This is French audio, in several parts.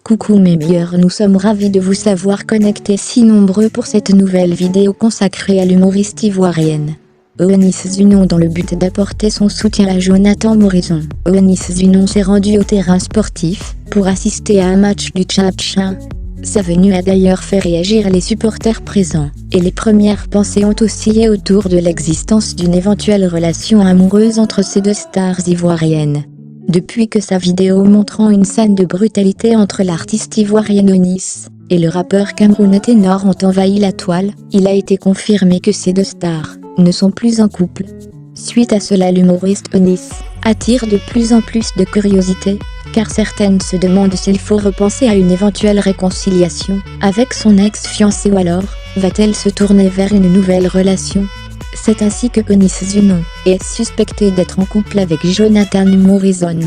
Coucou mes meilleurs, nous sommes ravis de vous savoir connectés si nombreux pour cette nouvelle vidéo consacrée à l'humoriste ivoirienne Eunice Zunon dans le but d'apporter son soutien à Jonathan Morison. Eunice Zunon s'est rendue au terrain sportif pour assister à un match du Tchad. Sa venue a d'ailleurs fait réagir les supporters présents, et les premières pensées ont oscillé autour de l'existence d'une éventuelle relation amoureuse entre ces deux stars ivoiriennes. Depuis que sa vidéo montrant une scène de brutalité entre l'artiste ivoirienne Eunice et le rappeur camerounais Ténor ont envahi la toile, il a été confirmé que ces deux stars ne sont plus en couple. Suite à cela, l'humoriste Eunice attire de plus en plus de curiosité, car certaines se demandent s'il faut repenser à une éventuelle réconciliation avec son ex-fiancé ou alors va-t-elle se tourner vers une nouvelle relation. C'est ainsi que Eunice Zunon est suspectée d'être en couple avec Jonathan Morison.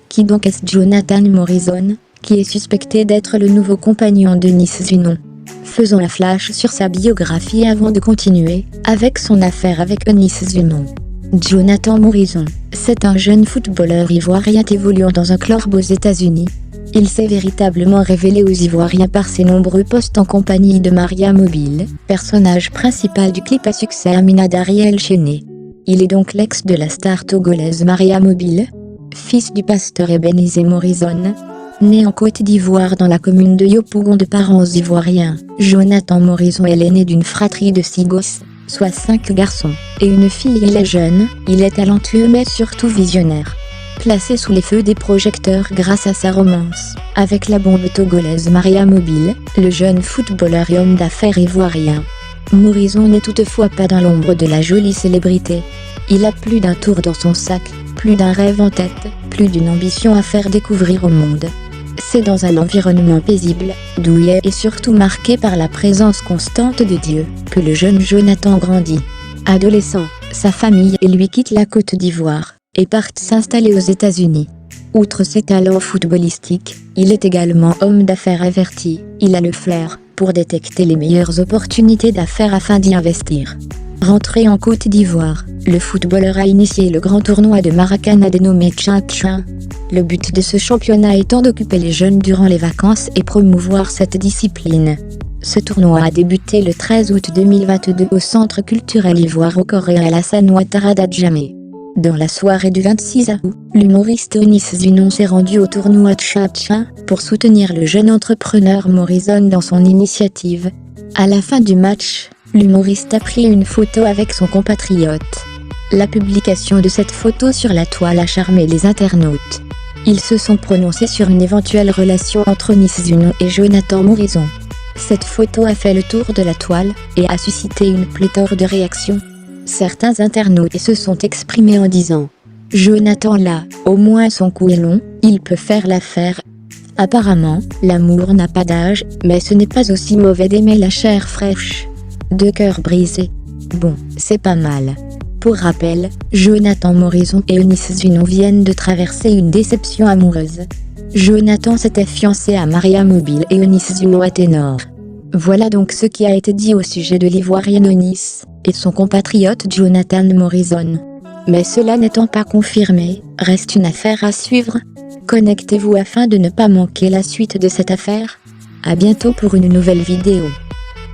Qui donc est-ce Jonathan Morison, qui est suspecté d'être le nouveau compagnon d'Eunice Zunon? Faisons un flash sur sa biographie avant de continuer avec son affaire avec Eunice Zunon. Jonathan Morison, c'est un jeune footballeur ivoirien évoluant dans un club aux États-Unis. Il s'est véritablement révélé aux Ivoiriens par ses nombreux posts en compagnie de Maria Mobile, personnage principal du clip à succès Amina d'Ariel Chéné. Il est donc l'ex de la star togolaise Maria Mobile, fils du pasteur Ebenezer Morison. Né en Côte d'Ivoire dans la commune de Yopougon de parents ivoiriens, Jonathan Morison est l'aîné d'une fratrie de 6 gosses, soit 5 garçons, et une fille. Il est jeune, il est talentueux mais surtout visionnaire. Placé sous les feux des projecteurs grâce à sa romance avec la bombe togolaise Maria Mobile, le jeune footballeur et homme d'affaires ivoirien Morison n'est toutefois pas dans l'ombre de la jolie célébrité. Il a plus d'un tour dans son sac, plus d'un rêve en tête, plus d'une ambition à faire découvrir au monde. C'est dans un environnement paisible, douillet et surtout marqué par la présence constante de Dieu, que le jeune Jonathan grandit. Adolescent, sa famille et lui quittent la Côte d'Ivoire et partent s'installer aux États-Unis. Outre ses talents footballistiques, il est également homme d'affaires averti. Il a le flair pour détecter les meilleures opportunités d'affaires afin d'y investir. Rentré en Côte d'Ivoire, le footballeur a initié le grand tournoi de Maracana dénommé Tchad. Le but de ce championnat étant d'occuper les jeunes durant les vacances et promouvoir cette discipline. Ce tournoi a débuté le 13 août 2022 au Centre culturel ivoiro-coréen Alassane Ouattara d'Adjamé. Dans la soirée du 26 août, l'humoriste Eunice Zunon s'est rendu au tournoi Tchad pour soutenir le jeune entrepreneur Morison dans son initiative. À la fin du match, l'humoriste a pris une photo avec son compatriote. La publication de cette photo sur la toile a charmé les internautes. Ils se sont prononcés sur une éventuelle relation entre Eunice Zunon et Jonathan Morison. Cette photo a fait le tour de la toile et a suscité une pléthore de réactions. Certains internautes se sont exprimés en disant « Jonathan là, au moins son cou est long, il peut faire l'affaire ». Apparemment, l'amour n'a pas d'âge, mais ce n'est pas aussi mauvais d'aimer la chair fraîche. Deux cœurs brisés. Bon, c'est pas mal. Pour rappel, Jonathan Morison et Eunice Zunon viennent de traverser une déception amoureuse. Jonathan s'était fiancé à Maria Mobile et Eunice Zunon à Ténor. Voilà donc ce qui a été dit au sujet de l'ivoirienne Eunice et de son compatriote Jonathan Morison. Mais cela n'étant pas confirmé, reste une affaire à suivre. Connectez-vous afin de ne pas manquer la suite de cette affaire. À bientôt pour une nouvelle vidéo.